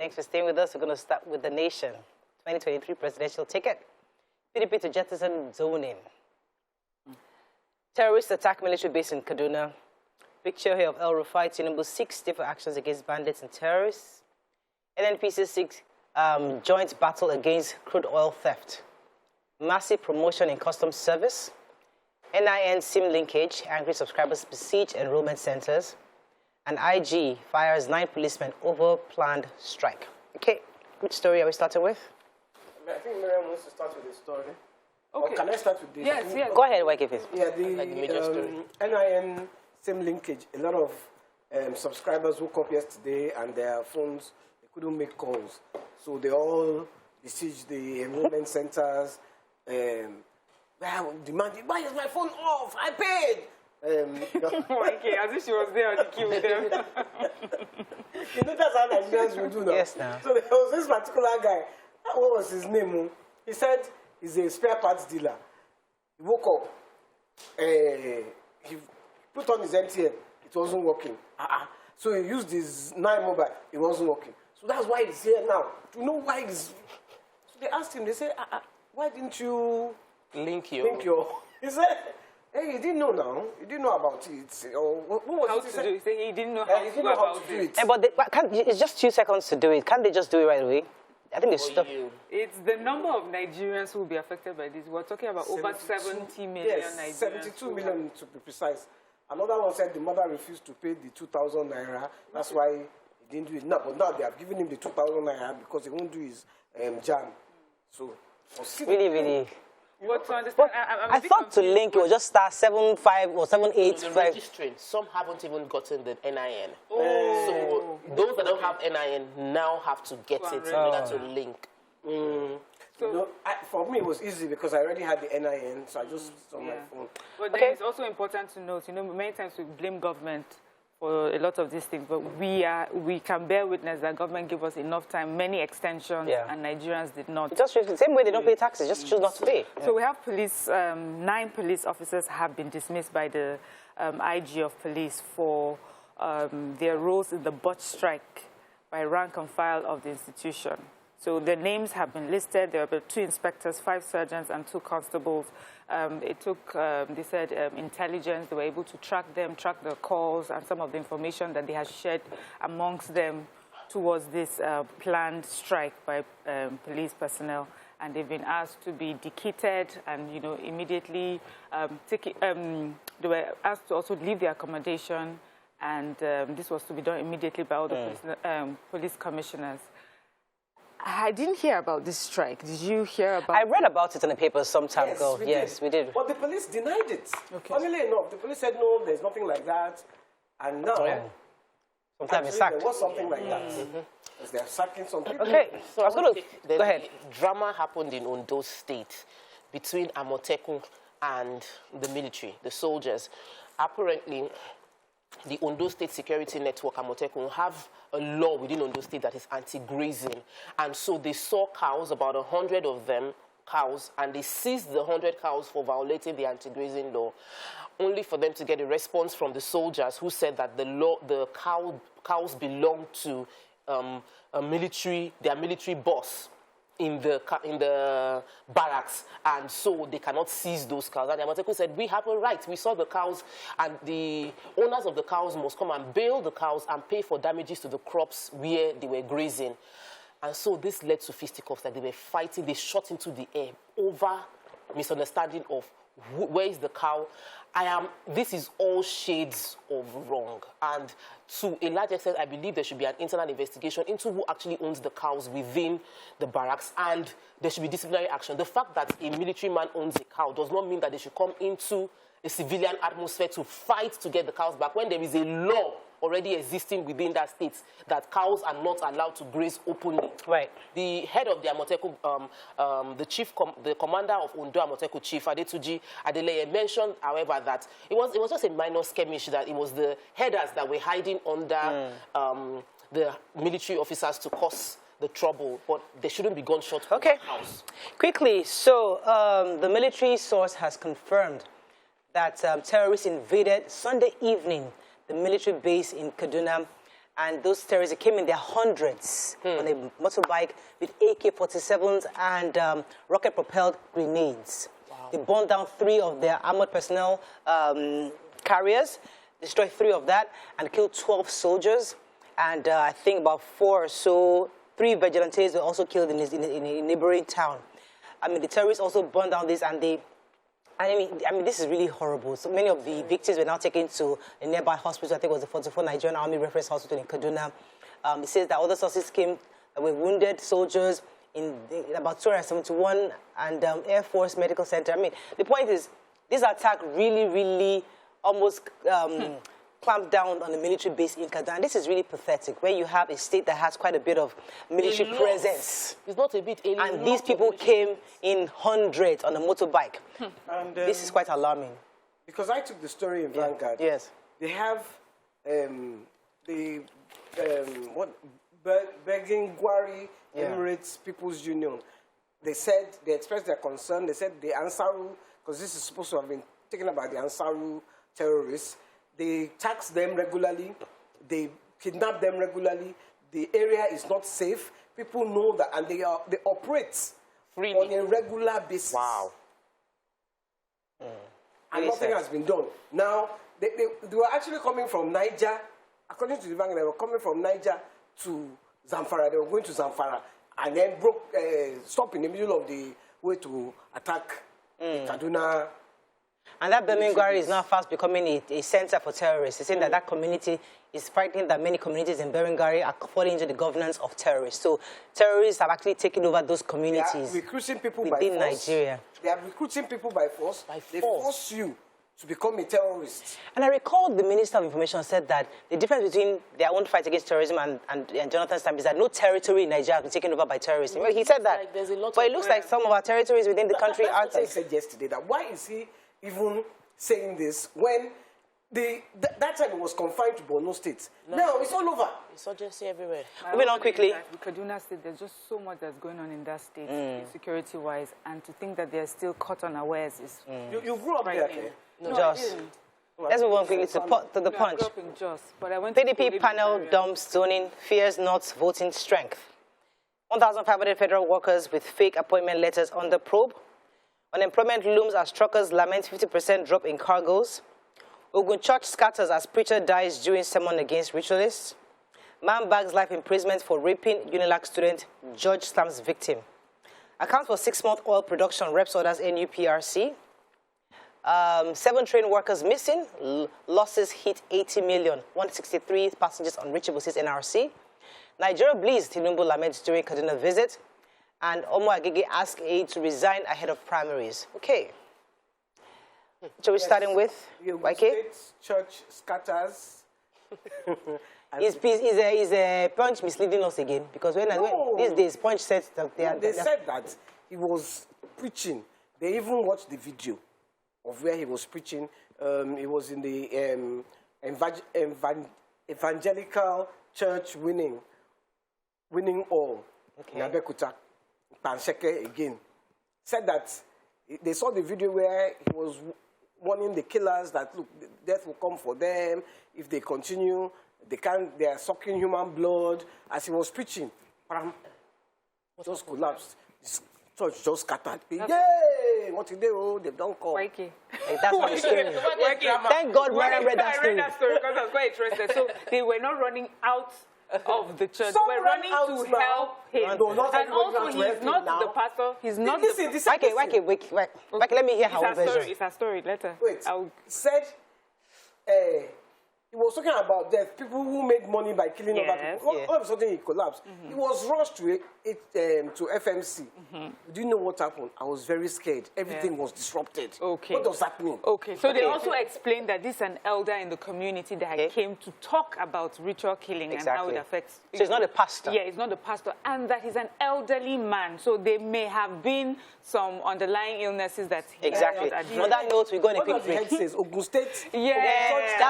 Thanks for staying with us. We're going to start with the nation. 2023 presidential ticket. PDP to jettison zoning. Terrorists attack military base in Kaduna. Picture here of El Rufai Tinubu seeks stiffer actions against bandits and terrorists. NNPC seeks joint battle against crude oil theft. Massive promotion in customs service. NIN SIM linkage. Angry subscribers besiege enrollment centers. And IG fires 9 policemen over planned strike. Okay, which story are we starting with? I think Miriam wants to start with the story. Okay. Or can I start with this? Yes, yes. Go ahead, Wake it. Yeah, the NIN SIM linkage. A lot of subscribers woke up yesterday and their phones, they couldn't make calls. So they all besieged the enrollment centers, demanding, why is my phone off? I paid. Okay, as if she was there on the queue with them. You know, that's how Nigerians will do now. Yes, now. So there was this particular guy. What was his name? He said he's a spare parts dealer. He woke up. He put on his MTN. It wasn't working. So he used his 9 mobile. It wasn't working. So that's why he's here now. Do you know why he's... So they asked him, they said, why didn't you link your... He said, hey, he didn't know now. He didn't know about it. What was How it? to do it? He didn't know how to go about it. But it's just 2 seconds to do it. Can't they just do it right away? I think it's stuff. It's the number of Nigerians who will be affected by this. We're talking about over 70 million Nigerians. 72 million to be precise. Another one said the mother refused to pay the 2,000 naira. That's why he didn't do it. But now they have given him the 2,000 naira because he won't do his jam. So, Really. But to understand, I thought to link it was just star 75 or 785. Registering. Some haven't even gotten the NIN. So those that don't have NIN now have to get it in order to link. So, for me, it was easy because I already had the NIN, so I just on my phone. But then it's also important to note, many times we blame government for a lot of these things, but we can bear witness that government gave us enough time, many extensions, and Nigerians did not. Just the same way they don't pay taxes, just choose not to pay. So we have police, 9 police officers have been dismissed by the IG of police for their roles in the botch strike by rank and file of the institution. So their names have been listed. There were 2 inspectors, 5 sergeants, and 2 constables. It took, they said, intelligence. They were able to track them, track the calls, and some of the information that they had shared amongst them towards this planned strike by police personnel. And they've been asked to be decatted and, immediately they were asked to also leave their accommodation. And this was to be done immediately by all the police commissioners. I didn't hear about this strike. Did you hear about it? I read about it in the paper some time ago. Yes, we did. But the police denied it. Okay. Funnily enough, the police said, no, there's nothing like that. And now, sometimes it's sacked. There was something like that. They are sacking some people. Okay, so I was going to... Go ahead. Drama happened in Ondo State between Amotekun and the military, the soldiers. Apparently, the Ondo State Security Network, Amotekun, have a law within Ondo State that is anti-grazing. And so they saw cows, about 100 of them, cows, and they seized the 100 cows for violating the anti-grazing law, only for them to get a response from the soldiers who said that the cows belong to their military boss in the barracks, and so they cannot seize those cows. And the Amotekun said, we have a right. We saw the cows, and the owners of the cows must come and bail the cows and pay for damages to the crops where they were grazing. And so this led to fisticuffs, that they were fighting. They shot into the air over misunderstanding of where is the cow. This is all shades of wrong. And to a large extent, I believe there should be an internal investigation into who actually owns the cows within the barracks, and there should be disciplinary action. The fact that a military man owns a cow does not mean that they should come into a civilian atmosphere to fight to get the cows back, when there is a law already existing within that state that cows are not allowed to graze openly. Right. The head of the Amotekun, the commander of Ondo Amotekun, Chief Adetuji Adeleye, mentioned, however, that it was just a minor skirmish, that it was the headers that were hiding under the military officers to cause the trouble, but they shouldn't be gunshot. Okay. House. Quickly, so the military source has confirmed that terrorists invaded Sunday evening the military base in Kaduna, and those terrorists came in their hundreds. on a motorbike with AK-47s and rocket-propelled grenades. Wow. They burned down 3 of their armored personnel carriers, destroyed 3 of that, and killed 12 soldiers. And I think about 4 or so, 3 vigilantes were also killed in a neighboring town. I mean, the terrorists also burned down this, and I mean, this is really horrible. So many of the victims were now taken to a nearby hospital. I think it was the 44 Nigerian Army Reference Hospital in Kaduna. It says that other sources came with wounded soldiers in about 271 and Air Force Medical Center. I mean, the point is, this attack really, really almost clamped down on the military base in Kaduna. This is really pathetic, where you have a state that has quite a bit of military presence. It's not a bit alien. And these people came in hundreds on a motorbike. And, this is quite alarming. Because I took the story in Vanguard. Yes. They have Begingwari Emirates People's Union. They said, they expressed their concern. They said the Ansaru, because this is supposed to have been taken up by the Ansaru terrorists, they tax them regularly, they kidnap them regularly, the area is not safe, people know that, and they operate freely on a regular basis. Wow. And nothing has been done. Now, they were actually coming from Niger, according to the bank, they were coming from Niger to Zamfara. They were going to Zamfara and then stopped in the middle of the way to attack Kaduna. And that Birmingham is now fast becoming a center for terrorists. It's saying that that community is frightening that many communities in Birmingham are falling into the governance of terrorists. So terrorists have actually taken over those communities. They are recruiting people within by force. Nigeria. They are recruiting people by force. They force you to become a terrorist. And I recall the Minister of Information said that the difference between their own fight against terrorism and Jonathan's time is that no territory in Nigeria has been taken over by terrorists. Well, he said that. Like, but it looks like some of our territories within the country are... That's what I said yesterday, that why is he even saying this when that time it was confined to Borno State? Now it's all over. Insurgency everywhere. Moving on quickly. With Kaduna State, there's just so much that's going on in that state, security-wise, and to think that they're still caught unawares is... You grew up there, okay? No, Jos. Let's move on quickly to the punch. I grew up in Jos, but I went PDP panel dumps zoning, fears not voting strength. 1,500 federal workers with fake appointment letters under probe. Unemployment looms as truckers lament 50% drop in cargoes. Ogun Church scatters as preacher dies during sermon against ritualists. Man bags life imprisonment for raping UNILAG student, judge slams victim. Account for 6-month oil production, reps orders NUPRC. 7 train workers missing, losses hit 80 million, 163 passengers unreachable, says NRC. Nigeria bleeds, Tinubu laments during Kaduna visit. And Omo Agege asked aide to resign ahead of primaries. Okay. So we're starting with Ogun State Church scatters. Is a Punch misleading us again? Because when these days Punch said that they said that he was preaching. They even watched the video of where he was preaching. He was in the Evangelical Church Winning All in Abeokuta. Pansheke again. Said that they saw the video where he was warning the killers that, look, death will come for them if they continue. They are sucking human blood. As he was preaching, just collapsed. His church just scattered. Yay! What did they do? They've done call. Like, that's what the story is. Thank God Mariam read that story. I read that story because I was quite interested. So they were not running out of the church. They were running to help him. No, not and also, he's not the pastor. He's not Wait, let me hear how version. It's a story. Later. Wait. Said he was talking about death. People who made money by killing other people. All of a sudden, he collapsed. He was rushed to FMC. Do you know what happened? I was very scared. Everything was disrupted. Okay. What does that mean? Okay. So they also explained that this is an elder in the community that came to talk about ritual killing and how it affects. So he's not a pastor. Yeah, he's not a pastor, and that he's an elderly man. So there may have been some underlying illnesses that he exactly. On that note, we're going to quick break. Says Ogun State. Yeah,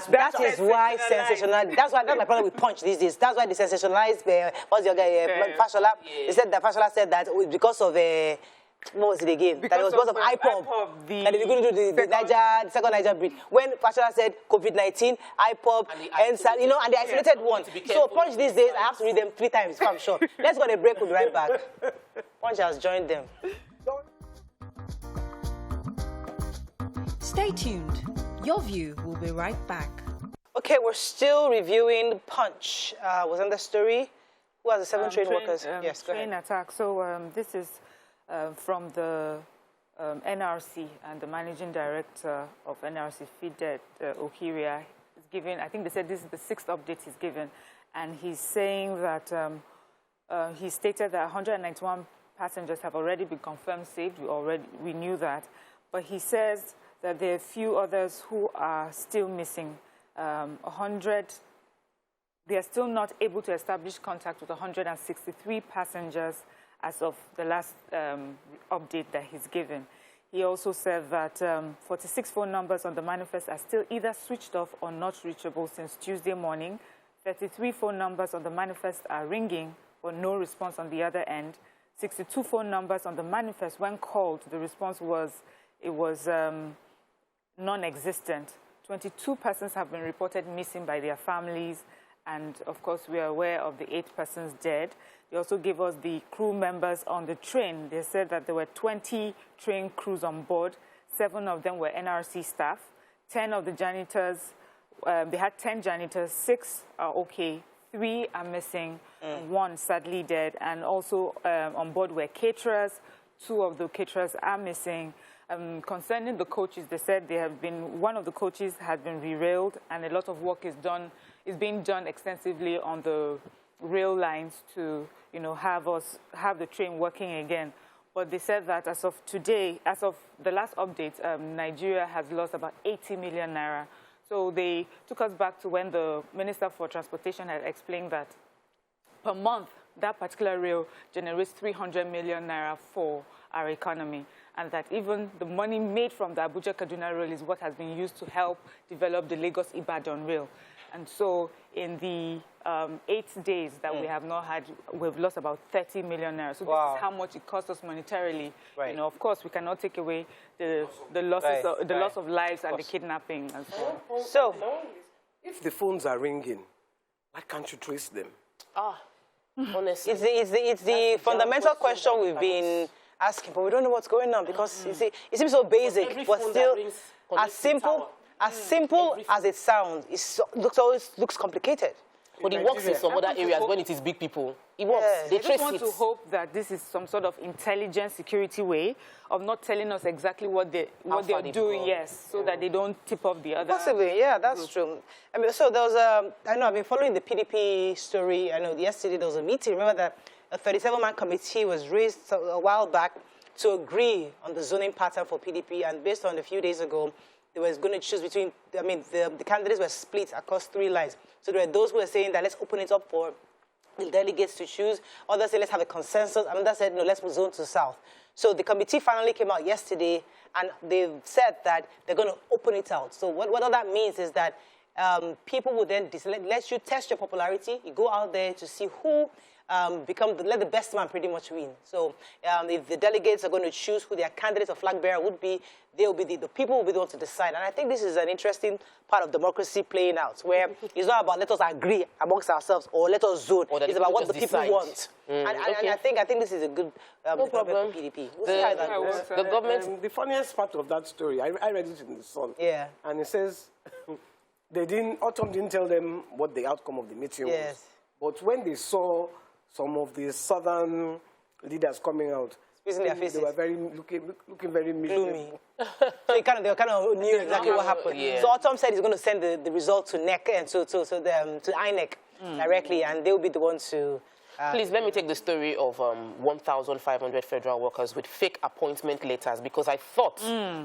that is why sensational. That's my problem with Punch these days. That's why they sensationalized. What's your guy? Fashola. He said that Fashola said that because of What was it again? That it was because of IPOB. That they were going to do the second Niger breed. When Pastor said COVID-19, IPOB, and the isolated one. So Punch these days, I have to read them 3 times if I'm sure. Let's go on a break, we'll be right back. Punch has joined them. Stay tuned. Your View will be right back. Okay, we're still reviewing Punch. Was on the story? Who has the 7 train workers? Yes, go ahead. Train attack. So this is from the NRC, and the managing director of NRC, Fidet Okiria, is giving, I think they said this is the 6th update he's given, and he's saying that he stated that 191 passengers have already been confirmed saved. We knew that, but he says that there are a few others who are still missing. 100. They are still not able to establish contact with 163 passengers as of the last update that he's given. He also said that 46 phone numbers on the manifest are still either switched off or not reachable since Tuesday morning. 33 phone numbers on the manifest are ringing, but no response on the other end. 62 phone numbers on the manifest, when called, the response was non-existent. 22 persons have been reported missing by their families, and of course we are aware of the 8 persons dead. They also gave us the crew members on the train. They said that there were 20 train crews on board. 7 of them were NRC staff. 10 of the janitors, they had 10 janitors, 6 are okay, 3 are missing, 1 sadly dead. And also on board were caterers. 2 of the caterers are missing. Concerning the coaches, they said one of the coaches has been derailed, and a lot of work is being done extensively on the rail lines to, have the train working again. But they said that as of today, as of the last update, Nigeria has lost about 80 million naira. So they took us back to when the Minister for Transportation had explained that per month, that particular rail generates 300 million naira for our economy, and that even the money made from the Abuja-Kaduna rail is what has been used to help develop the Lagos-Ibadan rail. And so in the 8 days that we have not had, we've lost about 30 million naira. So this is how much it costs us monetarily. Right. Of course, we cannot take away the loss of lives and the kidnapping and so on. So, if the phones are ringing, why can't you trace them? Honestly. It's the fundamental question we've been asking, but we don't know what's going on because it seems so basic, but still as simple as it sounds. It always looks complicated. But it works in some other areas when it is big people. It works. Yeah. They I trace just want to hope that this is some sort of intelligent security way of not telling us exactly what they're doing, so that they don't tip off the other. Possibly, yeah, that's true. I mean, so there was I know I've been following the PDP story. I know yesterday there was a meeting. Remember that a 37-man committee was raised a while back to agree on the zoning pattern for PDP, and based on a few days ago, they were going to choose between, the candidates were split across 3 lines. So there were those who were saying that let's open it up for the delegates to choose. Others said let's have a consensus. Another said no, let's move zone to south. So the committee finally came out yesterday, and they said that they're going to open it out. So what all that means is that people will then let you test your popularity. You go out there to see who let the best man pretty much win. So if the delegates are going to choose who their candidate or flag bearer would be, they'll be the people will be the ones to decide. And I think this is an interesting part of democracy playing out, where it's not about let us agree amongst ourselves or let us zone. It's about what the people want. And I think this is a good problem for PDP. We'll see how that goes. The government. The funniest part of that story, I read it in the Sun. Yeah. And it says Autumn didn't tell them what the outcome of the meeting was. But when they saw some of the southern leaders coming out, they were looking very miserable. So they kind of knew exactly what happened. Yeah. So Autumn said he's going to send the result to NEC and to INEC directly, and they'll be the ones to. Please, let me take the story of 1,500 federal workers with fake appointment letters, because I thought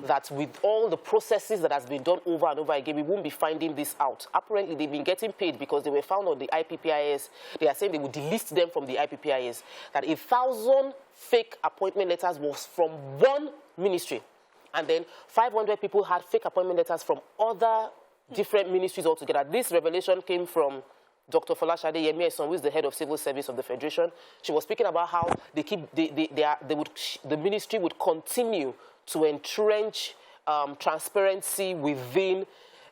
that with all the processes that has been done over and over again, we won't be finding this out. Apparently, they've been getting paid because they were found on the IPPIS. They are saying they would delist them from the IPPIS. That 1,000 fake appointment letters was from one ministry. And then 500 people had fake appointment letters from other different ministries altogether. This revelation came from Dr. Folashade Yemi-Eson, who is the head of civil service of the Federation. She was speaking about how the ministry would continue to entrench transparency within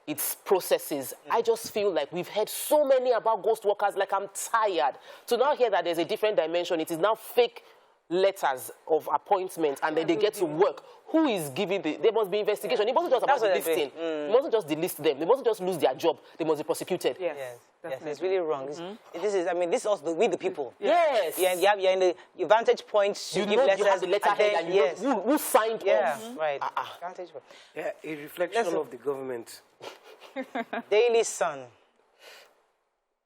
its processes. I just feel like we've heard so many about ghost workers, like I'm tired. To now hear that there's a different dimension, it is now fake letters of appointment, and then they get to work. Who is giving there must be investigation. It wasn't just about delisting. It wasn't just delist them. They mustn't just lose their job. They must be prosecuted. Yes, it's really wrong. This is, I mean, this is also we the people. Yes. You're in the vantage points. You give know letters. you have the letterhead, and you know who signed off. Right. Vantage point. Yeah, a reflection of the government. Daily Sun.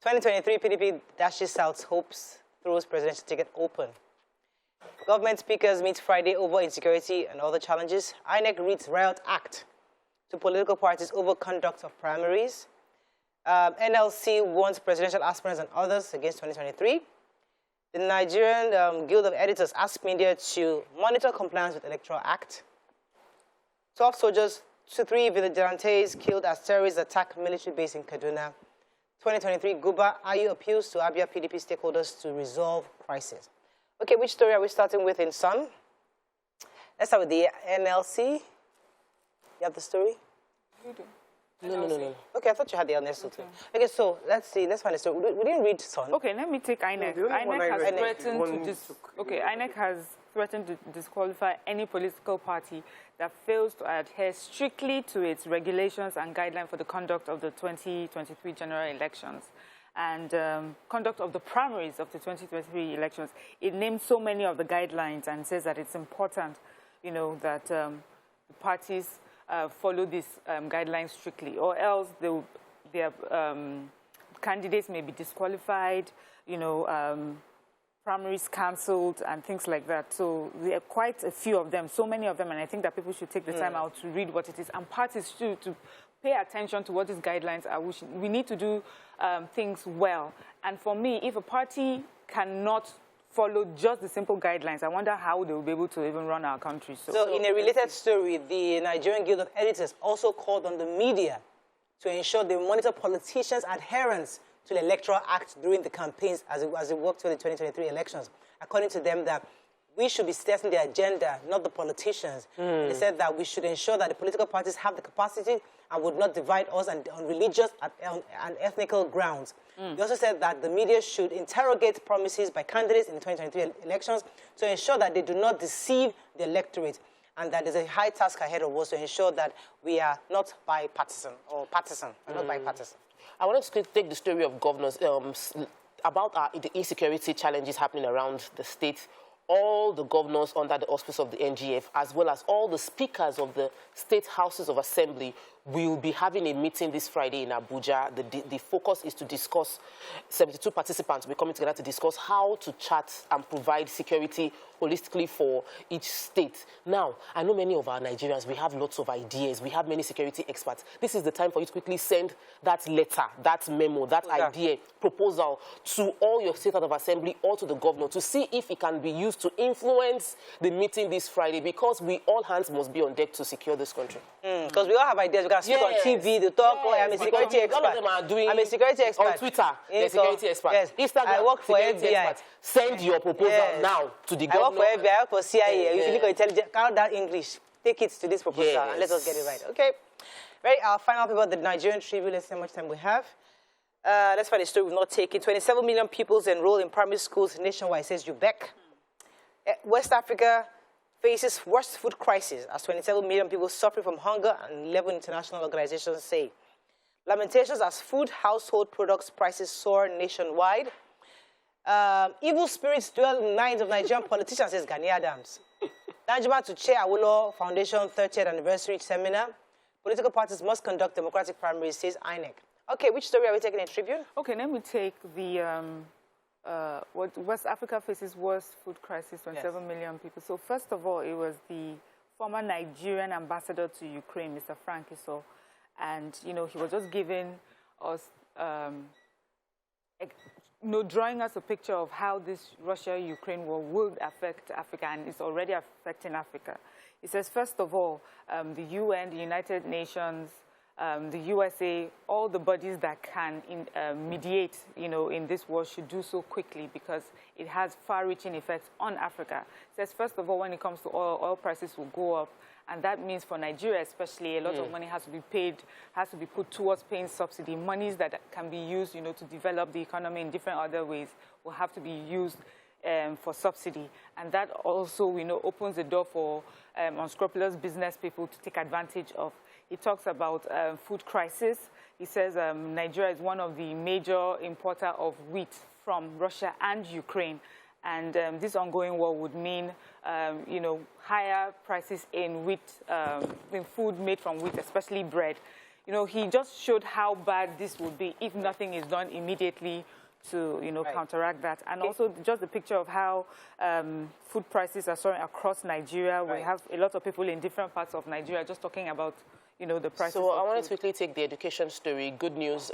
2023 PDP dashes out hopes, throws presidential ticket open. Government speakers meet Friday over insecurity and other challenges. INEC reads Riot Act to political parties over conduct of primaries. NLC warns presidential aspirants and others against 2023. The Nigerian Guild of Editors asks media to monitor compliance with Electoral Act. 12 soldiers, 3 vigilantes killed as terrorists attack military base in Kaduna. 2023 Guba, IU appeals to Abia PDP stakeholders to resolve crisis. Okay, which story are we starting with in Sun? Let's start with the NLC. You have the story? No. Okay, I thought you had the NLC too. Okay, so let's see. Let's find the story. We didn't read Sun. Okay, let me take INEC. INEC has threatened to disqualify any political party that fails to adhere strictly to its regulations and guidelines for the conduct of the 2023 general elections and conduct of the primaries of the 2023 elections. It names so many of the guidelines and says that it's important, you know, that the parties follow these guidelines strictly, or else their candidates may be disqualified, you know, primaries cancelled and things like that. So there are quite a few of them, so many of them, and I think that people should take the time out to read what it is, and parties to pay attention to what these guidelines are. We need to do things well. And for me, if a party cannot follow just the simple guidelines, I wonder how they will be able to even run our country. So in a related story, the Nigerian Guild of Editors also called on the media to ensure they monitor politicians' adherence to the Electoral Act during the campaigns as it worked through the 2023 elections. According to them, that we should be setting the agenda, not the politicians. They said that we should ensure that the political parties have the capacity and would not divide us on religious and ethnical grounds. They also said that the media should interrogate promises by candidates in the 2023 elections to ensure that they do not deceive the electorate, and that there's a high task ahead of us to ensure that we are not bipartisan or partisan, not bipartisan. I wanted to take the story of governors about the insecurity challenges happening around the state. All the governors under the auspice of the NGF, as well as all the speakers of the state houses of assembly, will be having a meeting this Friday in Abuja. The focus is to discuss, 72 participants will be coming together to discuss how to chart and provide security holistically for each state. Now, I know many of our Nigerians, we have lots of ideas. We have many security experts. This is the time for you to quickly send that letter, that memo, that idea, proposal to all your state of assembly or to the governor to see if it can be used to influence the meeting this Friday, because we all hands must be on deck to secure this country. Because we all have ideas. We can speak on TV, the talk, I'm a security expert. All of them are doing I'm a security expert. on Twitter, they're security experts. Yes. Instagram, I work for FBI. Experts. Send your proposal now to the governor. I work for FBI, I work for CIA. You think of intelligence, count that English. Take it to this proposal and let us get it right. Okay. Right, our final paper, the Nigerian Tribune. Let's see how much time we have. Let's find a story we've not taken. 27 million pupils enrolled in primary schools nationwide, says UBEC. West Africa faces worst food crisis as 27 million people suffering from hunger, and 11 international organizations say. Lamentations as food household products prices soar nationwide. Evil spirits dwell in the minds of Nigerian politicians, says Gani Adams. Danjuma to chair Awolowo Foundation 30th anniversary seminar. Political parties must conduct democratic primaries, says INEC. Okay, which story are we taking in Tribune? Okay, let me take the what West Africa faces worst food crisis, 27 million people. So first of all, it was the former Nigerian ambassador to Ukraine, Mr. Frank Iso, and you know he was just giving us, drawing us a picture of how this Russia-Ukraine war would affect Africa, and it's already affecting Africa. He says, first of all, the UN, the United Nations, the USA, all the bodies that can mediate, in this war should do so quickly because it has far-reaching effects on Africa. It says, first of all, when it comes to oil prices will go up, and that means for Nigeria especially, a lot of money has to be paid, has to be put towards paying subsidy. Monies that can be used, to develop the economy in different other ways will have to be used for subsidy. And that also, opens the door for unscrupulous business people to take advantage of. He talks about food crisis. He says Nigeria is one of the major importer of wheat from Russia and Ukraine. And this ongoing war would mean, higher prices in wheat, in food made from wheat, especially bread. He just showed how bad this would be if nothing is done immediately to, counteract that. And also just the picture of how food prices are soaring across Nigeria. We have a lot of people in different parts of Nigeria just talking about, the prices. So I want to quickly take the education story. Good news.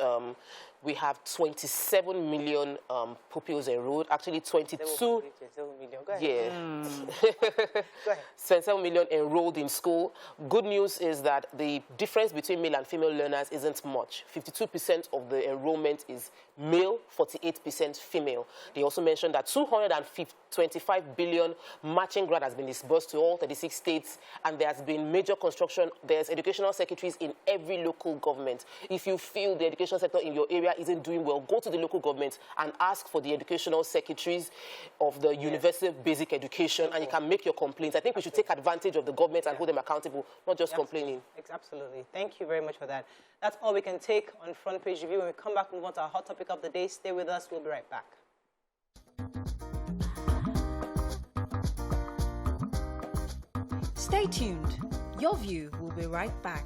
We have 27 million pupils enrolled. Actually, 22. Yeah. 27 million enrolled in school. Good news is that the difference between male and female learners isn't much. 52% of the enrollment is male, 48% female. They also mentioned that 225 billion matching grant has been disbursed to all 36 states, and there has been major construction. There's educational secretaries in every local government. If you feel the education sector in your area isn't doing well, go to the local government and ask for the educational secretaries of the universal basic education, and you can make your complaints. I think we should take advantage of the government and hold them accountable, not just complaining. Absolutely. Thank you very much for that. That's all we can take on Front Page Review. When we come back, move on to our hot topic of the day. Stay with us. We'll be right back. Stay tuned. Your View will be right back.